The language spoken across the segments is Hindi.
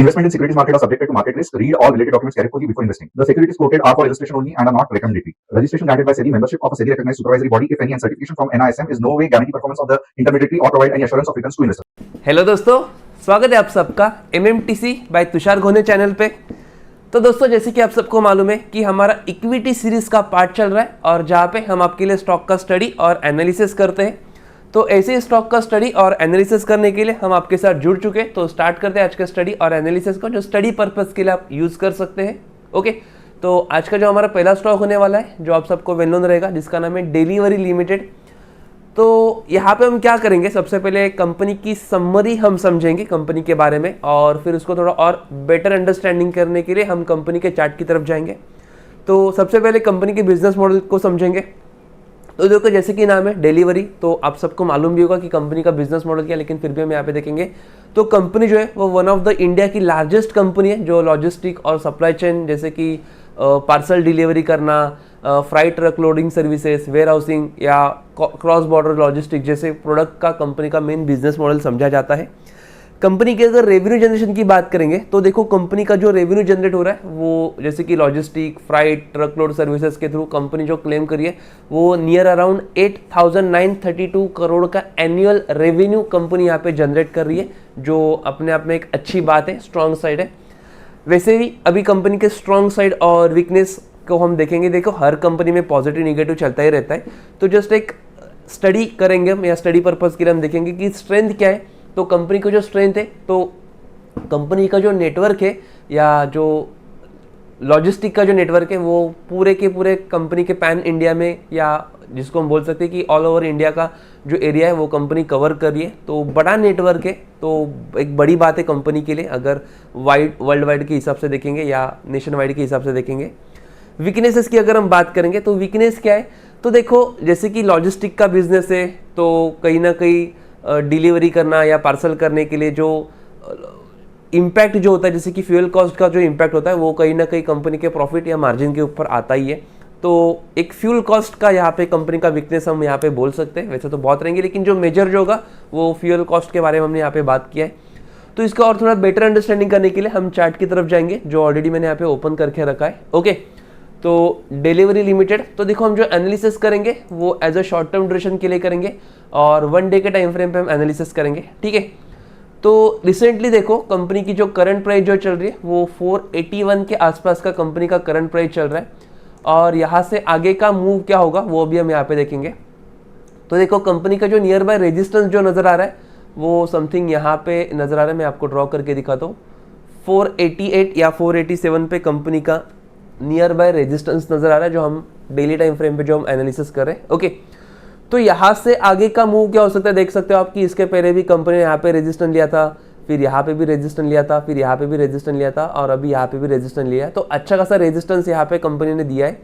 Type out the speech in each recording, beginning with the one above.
Investment in securities market are subjected to market risk. Read all related documents carefully before investing. The securities quoted are for illustration only and are not recommendatory. Registration granted by SEBI, membership of a SEBI recognized supervisory body, if any, and certification from NISM is no way guarantee performance of the intermediary or provide any assurance of returns to investor. Hello दोस्तों, स्वागत है आप सबका MMTC बाय तुषार घोने चैनल पे। तो दोस्तों, जैसे कि आप सबको मालूम है कि हमारा इक्विटी सीरीज का पार्ट चल रहा है और जहाँ पे हम आपके लिए स्टॉक का स्टडी और एनालिसिस करते हैं। तो ऐसे ही स्टॉक का स्टडी और एनालिसिस करने के लिए हम आपके साथ जुड़ चुके हैं। तो स्टार्ट करते हैं आज का स्टडी और एनालिसिस को, जो स्टडी पर्पस के लिए आप यूज़ कर सकते हैं। ओके, तो आज का जो हमारा पहला स्टॉक होने वाला है, जो आप सबको वेल नोन रहेगा, जिसका नाम है डिलीवरी लिमिटेड। तो यहाँ पे हम क्या करेंगे, सबसे पहले कंपनी की समरी हम समझेंगे कंपनी के बारे में, और फिर उसको थोड़ा और बेटर अंडरस्टैंडिंग करने के लिए हम कंपनी के चार्ट की तरफ जाएंगे। तो सबसे पहले कंपनी के बिजनेस मॉडल को समझेंगे। तो देखो, जैसे कि नाम है डिलीवरी, तो आप सबको मालूम भी होगा कि कंपनी का बिजनेस मॉडल क्या है, लेकिन फिर भी हम यहाँ पे देखेंगे। तो कंपनी जो है वो वन ऑफ द इंडिया की लार्जेस्ट कंपनी है, जो लॉजिस्टिक और सप्लाई चेन, जैसे कि पार्सल डिलीवरी करना, freight truck loading services, warehousing या क्रॉस बॉर्डर लॉजिस्टिक जैसे प्रोडक्ट का कंपनी का मेन बिजनेस मॉडल समझा जाता है। कंपनी के अगर रेवेन्यू जनरेशन की बात करेंगे तो देखो, कंपनी का जो रेवेन्यू जनरेट हो रहा है वो जैसे कि logistic, freight, truck load services के थ्रू कंपनी जो क्लेम करी है वो नियर अराउंड 8,932 करोड़ का एनुअल रेवेन्यू कंपनी यहाँ पे जनरेट कर रही है, जो अपने आप में एक अच्छी बात है, स्ट्रॉन्ग साइड है। वैसे ही अभी कंपनी के स्ट्रॉन्ग साइड और वीकनेस को हम देखेंगे। देखो, हर कंपनी में पॉजिटिव निगेटिव चलता ही रहता है। तो जस्ट एक स्टडी करेंगे हम, या स्टडी पर्पस के लिए हम देखेंगे कि स्ट्रेंथ क्या है। तो कंपनी का जो स्ट्रेंथ है, तो कंपनी का जो नेटवर्क है या जो लॉजिस्टिक का जो नेटवर्क है, वो पूरे के पूरे कंपनी के पैन इंडिया में, या जिसको हम बोल सकते हैं कि ऑल ओवर इंडिया का जो एरिया है वो कंपनी कवर कर रही है। तो बड़ा नेटवर्क है, तो एक बड़ी बात है कंपनी के लिए, अगर वर्ल्ड वाइड के हिसाब से देखेंगे या नेशन वाइड के हिसाब से देखेंगे। वीकनेसेस की अगर हम बात करेंगे तो वीकनेस क्या है, तो देखो, जैसे कि लॉजिस्टिक का बिजनेस है, तो कहीं ना कहीं डिलीवरी करना या पार्सल करने के लिए जो इम्पैक्ट जो होता है, जैसे कि फ्यूल कॉस्ट का जो इम्पैक्ट होता है, वो कहीं ना कहीं कंपनी के प्रॉफिट या मार्जिन के ऊपर आता ही है। तो एक फ्यूल कॉस्ट का यहाँ पे कंपनी का वीकनेस हम यहाँ पे बोल सकते हैं। वैसे तो बहुत रहेंगे, लेकिन जो मेजर जो होगा वो फ्यूल कॉस्ट के बारे में हमने यहाँ पे बात किया है। तो इसका और थोड़ा बेटर अंडरस्टैंडिंग करने के लिए हम चार्ट की तरफ जाएंगे, जो ऑलरेडी मैंने यहाँ पे ओपन करके रखा है। ओके, तो डिलीवरी लिमिटेड, तो देखो, हम जो एनालिसिस करेंगे वो as a short term duration के लिए करेंगे और 1 डे के टाइम फ्रेम पे हम एनालिसिस करेंगे, ठीक है। तो रिसेंटली देखो, कंपनी की जो करंट प्राइस जो चल रही है वो 481 के आसपास का कंपनी का करंट प्राइस चल रहा है, और यहाँ से आगे का मूव क्या होगा वो भी हम यहाँ पे देखेंगे। तो देखो, कंपनी का जो नियर बाय रेजिस्टेंस जो नज़र आ रहा है वो समथिंग यहाँ पे नज़र आ रहा है, मैं आपको ड्रॉ करके दिखाता हूँ। 488 या 487 पे कंपनी का नियर बाय रेजिस्टेंस नज़र आ रहा है, जो हम डेली टाइम फ्रेम पे जो हम एनालिसिस कर रहे हैं। ओके, तो यहाँ से आगे का मूव क्या हो सकता है, देख सकते हो आप कि इसके पहले भी कंपनी ने यहाँ पे रेजिस्टेंस लिया था, फिर यहाँ पे भी रेजिस्टेंस लिया था, फिर यहाँ पे भी रेजिस्टेंस लिया था, और अभी यहाँ पे भी रेजिस्टेंस लिया है। तो अच्छा खासा रेजिस्टेंस यहाँ पे कंपनी ने दिया है।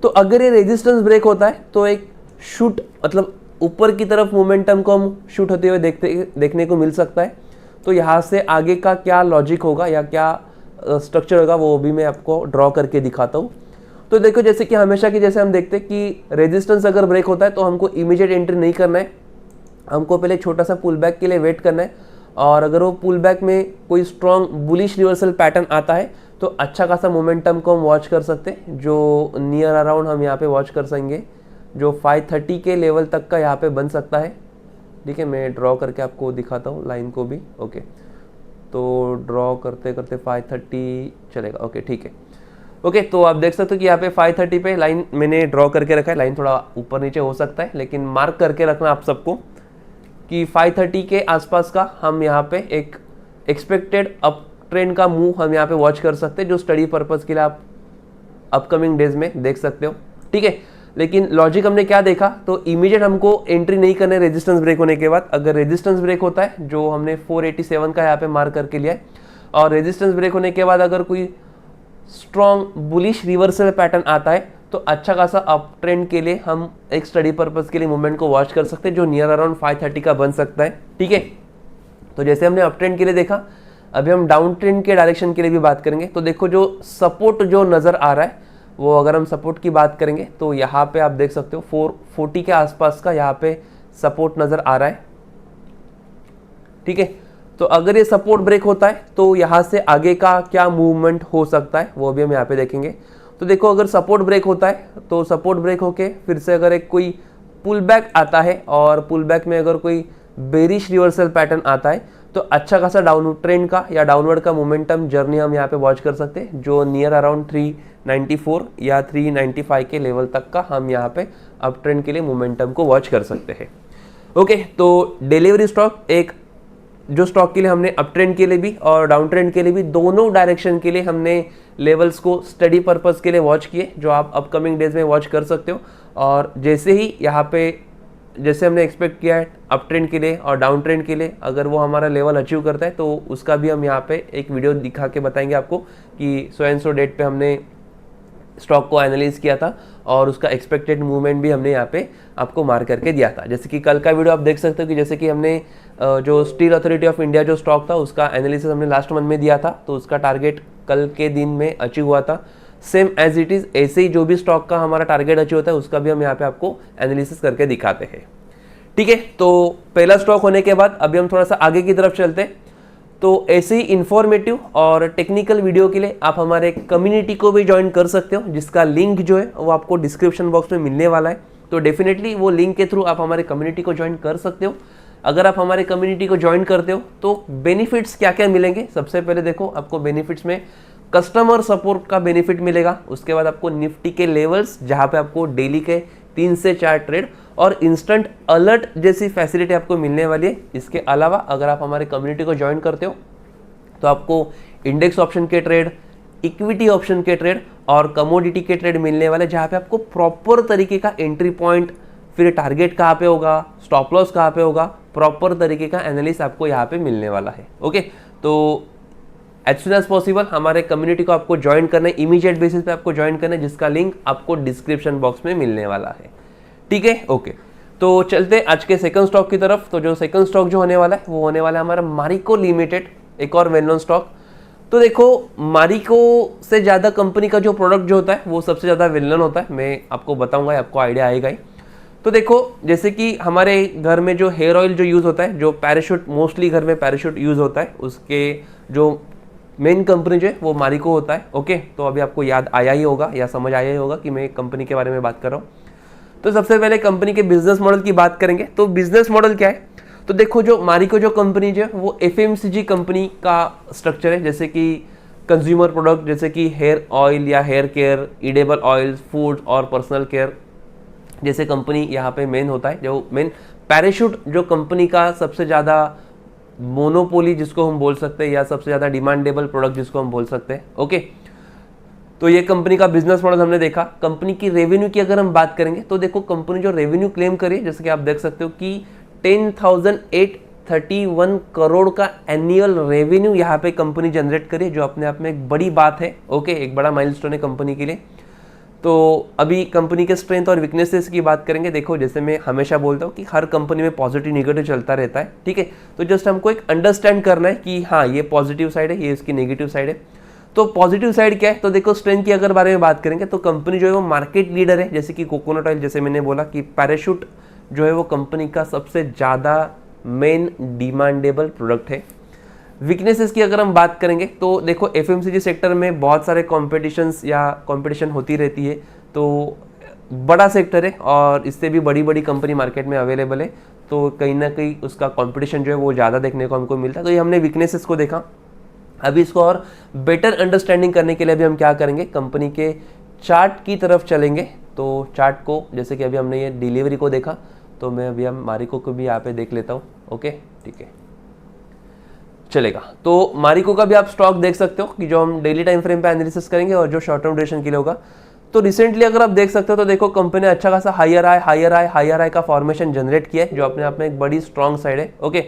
तो अगर ये रेजिस्टेंस ब्रेक होता है तो एक शूट, मतलब ऊपर की तरफ मोमेंटम को हम शूट होते हुए देखने को मिल सकता है। तो यहाँ से आगे का क्या लॉजिक होगा या क्या स्ट्रक्चर होगा वो भी मैं आपको ड्रॉ करके दिखाता हूँ। तो देखो, जैसे कि हमेशा की जैसे हम देखते हैं कि रेजिस्टेंस अगर ब्रेक होता है तो हमको इमीडिएट एंट्री नहीं करना है, हमको पहले छोटा सा पुल बैक के लिए वेट करना है। और अगर वो पुल बैक में कोई स्ट्रॉन्ग बुलिश रिवर्सल पैटर्न आता है तो अच्छा खासा मोमेंटम को हम वॉच कर सकते हैं, जो नियर अराउंड हम यहाँ पे वॉच कर सकेंगे, जो 530 के लेवल तक का यहाँ पे बन सकता है। ठीक है, मैं ड्रॉ करके आपको दिखाता हूँ लाइन को भी। ओके, तो ड्रॉ करते करते 530 चलेगा। ओके, ठीक है। ओके, तो आप देख सकते हो कि यहाँ पे 530 पे लाइन मैंने ड्रॉ करके रखा है। लाइन थोड़ा ऊपर नीचे हो सकता है, लेकिन मार्क करके रखना आप सबको कि 530 के आसपास का हम यहाँ पे एक एक्सपेक्टेड अप ट्रेंड का मूव हम यहाँ पे वॉच कर सकते हैं, जो स्टडी पर्पज़ के लिए आप अपकमिंग डेज में देख सकते हो, ठीक है। लेकिन लॉजिक हमने क्या देखा, तो इमीडिएट हमको एंट्री नहीं करना है रेजिस्टेंस ब्रेक होने के बाद। अगर रेजिस्टेंस ब्रेक होता है, जो हमने 487 का यहाँ पे मार्क करके लिया है, और रेजिस्टेंस ब्रेक होने के बाद अगर कोई स्ट्रॉन्ग बुलिश रिवर्सल पैटर्न आता है तो अच्छा खासा अप ट्रेंड के लिए हम एक स्टडी पर्पस के लिए मूवमेंट को वॉच कर सकते हैं, जो नियर अराउंड 530 का बन सकता है, ठीक है। तो जैसे हमने अप ट्रेंड के लिए देखा, अभी हम डाउन ट्रेंड के डायरेक्शन के लिए भी बात करेंगे। तो देखो, जो सपोर्ट जो नज़र आ रहा है वो, अगर हम सपोर्ट की बात करेंगे तो यहाँ पे आप देख सकते हो 440 के आसपास का यहाँ पे सपोर्ट नज़र आ रहा है, ठीक है। तो अगर ये सपोर्ट ब्रेक होता है तो यहाँ से आगे का क्या मूवमेंट हो सकता है वो भी हम यहाँ पे देखेंगे। तो देखो अगर सपोर्ट ब्रेक होता है तो सपोर्ट ब्रेक होके फिर से अगर एक कोई पुल बैक आता है और पुल बैक में अगर कोई बेरिश रिवर्सल पैटर्न आता है तो अच्छा खासा डाउन ट्रेंड का या डाउनवर्ड का मोमेंटम जर्नी हम यहाँ पे वॉच कर सकते हैं, जो नियर अराउंड 394 या 395 के लेवल तक का हम यहाँ पे अप ट्रेंड के लिए मोमेंटम को वॉच कर सकते हैं। ओके, तो डिलीवरी स्टॉक एक जो स्टॉक के लिए हमने अप ट्रेंड के लिए भी और डाउन ट्रेंड के लिए भी दोनों डायरेक्शन के लिए हमने लेवल्स को स्टडी पर्पस के लिए वॉच किए, जो आप अपकमिंग डेज में वॉच कर सकते हो। और जैसे ही यहाँ पे जैसे हमने एक्सपेक्ट किया है अप ट्रेंड के लिए और डाउन ट्रेंड के लिए, अगर वो हमारा लेवल अचीव करता है तो उसका भी हम यहाँ पे एक वीडियो दिखा के बताएंगे आपको कि सो एंड सो डेट पे हमने स्टॉक को एनालाइज किया था और उसका एक्सपेक्टेड मूवमेंट भी हमने यहाँ पे आपको मार्क करके दिया था। जैसे कि कल का वीडियो आप देख सकते हो कि जैसे कि हमने जो स्टील अथॉरिटी ऑफ इंडिया जो स्टॉक था उसका एनालिसिस हमने लास्ट मंथ में दिया था, तो उसका टारगेट कल के दिन में अचीव हुआ था। सेम एज इट इज ऐसे ही जो भी स्टॉक का हमारा टारगेट अचीव होता है उसका भी हम यहाँ पे आपको एनालिसिस करके दिखाते हैं। ठीक है, तो पहला स्टॉक होने के बाद अभी हम थोड़ा सा आगे की तरफ चलते हैं। तो ऐसे ही इंफॉर्मेटिव और टेक्निकल वीडियो के लिए आप हमारे कम्युनिटी को भी ज्वाइन कर सकते हो, जिसका लिंक जो है वो आपको डिस्क्रिप्शन बॉक्स में मिलने वाला है। तो डेफिनेटली वो लिंक के थ्रू आप हमारे कम्युनिटी को ज्वाइन कर सकते हो। अगर आप हमारे कम्युनिटी को ज्वाइन करते हो तो बेनिफिट्स क्या क्या मिलेंगे, सबसे पहले देखो आपको बेनिफिट्स में कस्टमर सपोर्ट का बेनिफिट मिलेगा। उसके बाद आपको निफ्टी के लेवल्स जहां पे आपको डेली के 3 से 4 ट्रेड और इंस्टेंट अलर्ट जैसी फैसिलिटी आपको मिलने वाली है। इसके अलावा अगर आप हमारे कम्युनिटी को ज्वाइन करते हो तो आपको इंडेक्स ऑप्शन के ट्रेड, इक्विटी ऑप्शन के ट्रेड और कमोडिटी के ट्रेड मिलने वाले, जहाँ पे आपको प्रॉपर तरीके का एंट्री पॉइंट, फिर टारगेट कहाँ पे होगा, स्टॉप लॉस कहाँ पे होगा, प्रॉपर तरीके का एनालिसिस आपको यहाँ पे मिलने वाला है। ओके, तो एज सुन एज पॉसिबल हमारे कम्युनिटी को आपको ज्वाइन करना है, इमीडिएट बेसिस पे आपको ज्वाइन करना है, जिसका लिंक आपको डिस्क्रिप्शन बॉक्स में मिलने वाला है। ठीक है, ओके, तो चलते आज के सेकंड स्टॉक की तरफ। तो जो सेकंड स्टॉक जो होने वाला है वो होने वाला है हमारा मारिको लिमिटेड, एक और वेल नोन स्टॉक। तो देखो मारिको से ज़्यादा कंपनी का जो प्रोडक्ट जो होता है वो सबसे ज़्यादा वेल नोन होता है, मैं आपको बताऊंगा, आपको आइडिया आएगा ही। तो देखो जैसे कि हमारे घर में जो हेयर ऑयल जो यूज़ होता है, जो पैराशूट, मोस्टली घर में पैराशूट यूज़ होता है, उसके जो मेन कंपनी जो है वो मारिको होता है। ओके, तो अभी आपको याद आया ही होगा या समझ आया ही होगा कि मैं कंपनी के बारे में बात कर रहा हूँ। तो सबसे पहले कंपनी के बिजनेस मॉडल की बात करेंगे। तो बिजनेस मॉडल क्या है, तो देखो जो मारिको जो कंपनी जो है वो FMCG कंपनी का स्ट्रक्चर है, जैसे कि कंज्यूमर प्रोडक्ट जैसे कि हेयर ऑयल या hair care, edible oils, food और पर्सनल केयर जैसे कंपनी यहाँ पे मेन होता है। जो मेन पैराशूट जो कंपनी का सबसे ज़्यादा मोनोपोली जिसको हम बोल सकते हैं या सबसे ज़्यादा डिमांडेबल प्रोडक्ट जिसको हम बोल सकते हैं। ओके, तो ये कंपनी का बिजनेस मॉडल हमने देखा। कंपनी की रेवेन्यू की अगर हम बात करेंगे तो देखो कंपनी जो रेवेन्यू क्लेम करी है, जैसे कि आप देख सकते हो कि 10,831 करोड़ का एनुअल रेवेन्यू यहाँ पे कंपनी जनरेट करी, जो अपने आप में एक बड़ी बात है। ओके, एक बड़ा माइलस्टोन है कंपनी के लिए। तो अभी कंपनी के स्ट्रेंथ और वीकनेसेस की बात करेंगे। देखो जैसे मैं हमेशा बोलता हूँ कि हर कंपनी में पॉजिटिव निगेटिव चलता रहता है, ठीक है। तो जस्ट हमको एक अंडरस्टैंड करना है कि हाँ ये पॉजिटिव साइड है, ये इसकी नेगेटिव साइड है। तो पॉजिटिव साइड क्या है, तो देखो स्ट्रेंथ की अगर बारे में बात करेंगे तो कंपनी जो है वो मार्केट लीडर है। जैसे कि कोकोनट ऑयल, जैसे मैंने बोला कि पैराशूट जो है वो कंपनी का सबसे ज़्यादा मेन डिमांडेबल प्रोडक्ट है। वीकनेसेस की अगर हम बात करेंगे तो देखो FMCG सेक्टर में बहुत सारे कंपटीशन होती रहती है, तो बड़ा सेक्टर है और इससे भी बड़ी बड़ी कंपनी मार्केट में अवेलेबल है, तो कहीं ना कहीं उसका कंपटीशन जो है वो ज़्यादा देखने को हमको मिलता है। तो ये हमने वीकनेसेस को देखा। अभी इसको और बेटर अंडरस्टैंडिंग करने के लिए अभी हम क्या करेंगे, कंपनी के चार्ट की तरफ चलेंगे। तो चार्ट को जैसे कि अभी हमने ये डिलीवरी को देखा, तो मैं अभी हम मारिको को भी यहाँ पे देख लेता हूँ। ओके, ठीक है, चलेगा। तो मारिको का भी आप स्टॉक देख सकते हो कि जो हम डेली टाइम फ्रेम पे एनालिसिस करेंगे और जो शॉर्ट टर्म ड्यूरेशन के लिए होगा। तो रिसेंटली अगर आप देख सकते हो तो देखो कंपनी ने अच्छा खासा हायर हाई का फॉर्मेशन जनरेट किया है, जो अपने आप में एक बड़ी स्ट्रॉन्ग साइड है। ओके,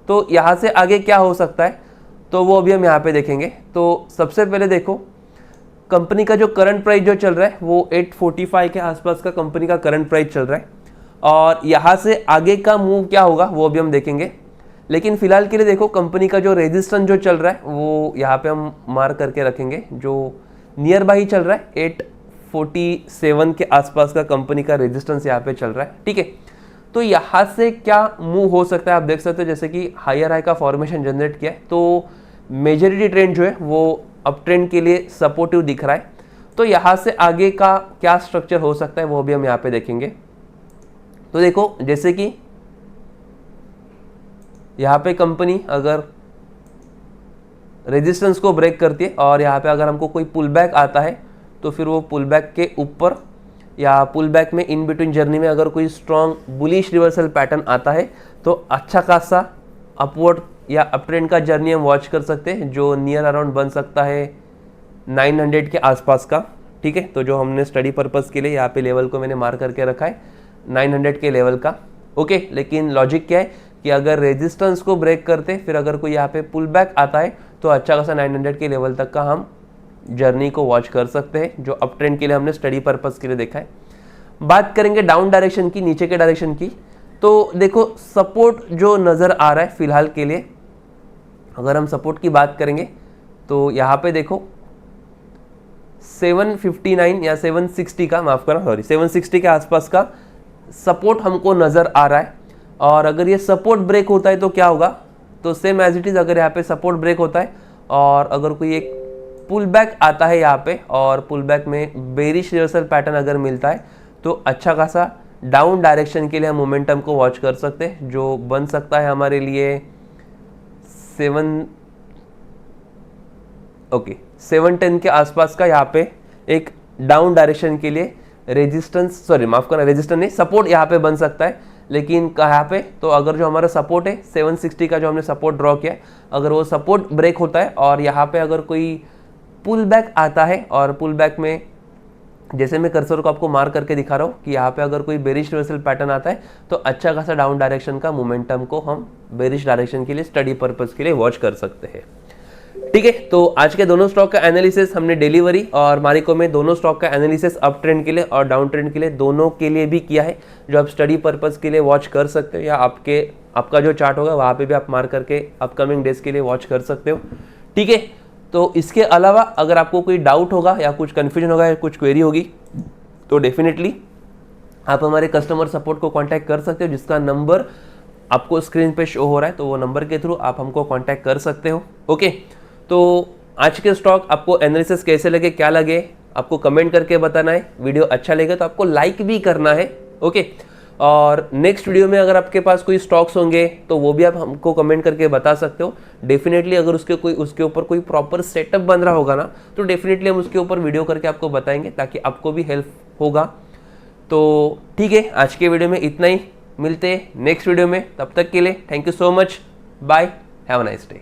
तो यहाँ से आगे क्या हो सकता है तो वो अभी हम यहाँ पे देखेंगे। तो सबसे पहले देखो कंपनी का जो करंट प्राइस जो चल रहा है वो 845 के आसपास का कंपनी का करंट प्राइस चल रहा है, और यहाँ से आगे का मूव क्या होगा वो अभी हम देखेंगे। लेकिन फिलहाल के लिए देखो कंपनी का जो रेजिस्टेंस जो चल रहा है वो यहाँ पे हम मार्क करके रखेंगे, जो नियर बाई चल रहा है 847 के आसपास का कंपनी का रेजिस्टेंस यहाँ पे चल रहा है, ठीक है। तो यहाँ से क्या मूव हो सकता है आप देख सकते हो, जैसे कि हायर हाई का फॉर्मेशन जनरेट किया है, तो मेजॉरिटी ट्रेंड जो है वो अप ट्रेंड के लिए सपोर्टिव दिख रहा है। तो यहाँ से आगे का क्या स्ट्रक्चर हो सकता है वो भी हम यहाँ पे देखेंगे। तो देखो जैसे कि यहाँ पे कंपनी अगर रेजिस्टेंस को ब्रेक करती है और यहाँ पे अगर हमको कोई पुल बैक आता है तो फिर वो पुल बैक के ऊपर या पुल बैक में इन बिटवीन जर्नी में अगर कोई स्ट्रॉन्ग बुलिश रिवर्सल पैटर्न आता है तो अच्छा खासा अपवर्ड या अप ट्रेंड का जर्नी हम वॉच कर सकते हैं, जो नियर अराउंड बन सकता है 900 के आसपास का। ठीक है, तो जो हमने स्टडी पर्पस के लिए यहाँ पे लेवल को मैंने मार्क करके रखा है 900 के लेवल का। ओके, लेकिन लॉजिक क्या है कि अगर रेजिस्टेंस को ब्रेक करते फिर अगर कोई यहाँ पे पुल बैक आता है तो अच्छा खासा 900 के लेवल तक का हम जर्नी को वॉच कर सकते हैं, जो अप ट्रेंड के लिए हमने स्टडी पर्पस के लिए देखा है। बात करेंगे डाउन डायरेक्शन की, नीचे के डायरेक्शन की, तो देखो सपोर्ट जो नज़र आ रहा है फिलहाल के लिए, अगर हम सपोर्ट की बात करेंगे तो यहाँ पे देखो 759 या 760 का, माफ करना सॉरी 760 के आसपास का सपोर्ट हमको नज़र आ रहा है। और अगर ये सपोर्ट ब्रेक होता है तो क्या होगा, तो सेम एज इट इज़, अगर यहाँ पे सपोर्ट ब्रेक होता है और अगर कोई एक पुल बैक आता है यहाँ पे और पुल बैक में बेरिश रिवर्सल पैटर्न अगर मिलता है तो अच्छा खासा डाउन डायरेक्शन के लिए हम मोमेंटम को वॉच कर सकते हैं, जो बन सकता है हमारे लिए 710 के आसपास का यहाँ पे एक डाउन डायरेक्शन के लिए रेजिस्टेंस, सॉरी माफ करना, रेजिस्टेंस नहीं, सपोर्ट यहाँ पे बन सकता है। लेकिन कहाँ पे, तो अगर जो हमारा सपोर्ट है 760 का जो हमने सपोर्ट ड्रॉ किया है, अगर वो सपोर्ट ब्रेक होता है और यहाँ पे अगर कोई पुल बैक आता है और पुल बैक में जैसे मैं कर्सर को आपको मार्क करके दिखा रहा हूँ कि यहाँ पे अगर कोई बेरिश रिवर्सल पैटर्न आता है तो अच्छा खासा डाउन डायरेक्शन का मोमेंटम को हम बेरिश डायरेक्शन के लिए स्टडी पर्पस के लिए वॉच कर सकते हैं। ठीक है, तो आज के दोनों स्टॉक का एनालिसिस हमने डिलीवरी और मारिको में दोनों स्टॉक का एनालिसिस अप ट्रेंड के लिए और डाउन ट्रेंड के लिए दोनों के लिए भी किया है, जो आप स्टडी पर्पस के लिए वॉच कर सकते हो या आपका जो चार्ट होगा वहाँ पे भी आप मार्क करके अपकमिंग डेज के लिए वॉच कर सकते हो। ठीक है, तो इसके अलावा अगर आपको कोई डाउट होगा या कुछ कन्फ्यूजन होगा या कुछ क्वेरी होगी तो डेफिनेटली आप हमारे कस्टमर सपोर्ट को कांटेक्ट कर सकते हो, जिसका नंबर आपको स्क्रीन पे शो हो रहा है, तो वो नंबर के थ्रू आप हमको कांटेक्ट कर सकते हो। ओके, तो आज के स्टॉक आपको एनालिसिस कैसे लगे, क्या लगे, आपको कमेंट करके बताना है। वीडियो अच्छा लगे तो आपको लाइक भी करना है। ओके, और नेक्स्ट वीडियो में अगर आपके पास कोई स्टॉक्स होंगे तो वो भी आप हमको कमेंट करके बता सकते हो। डेफिनेटली अगर उसके ऊपर कोई प्रॉपर सेटअप बन रहा होगा ना तो डेफिनेटली हम उसके ऊपर वीडियो करके आपको बताएंगे ताकि आपको भी हेल्प होगा। तो ठीक है, आज के वीडियो में इतना ही, मिलते हैं नेक्स्ट वीडियो में, तब तक के लिए thank you so much, bye, have a nice day.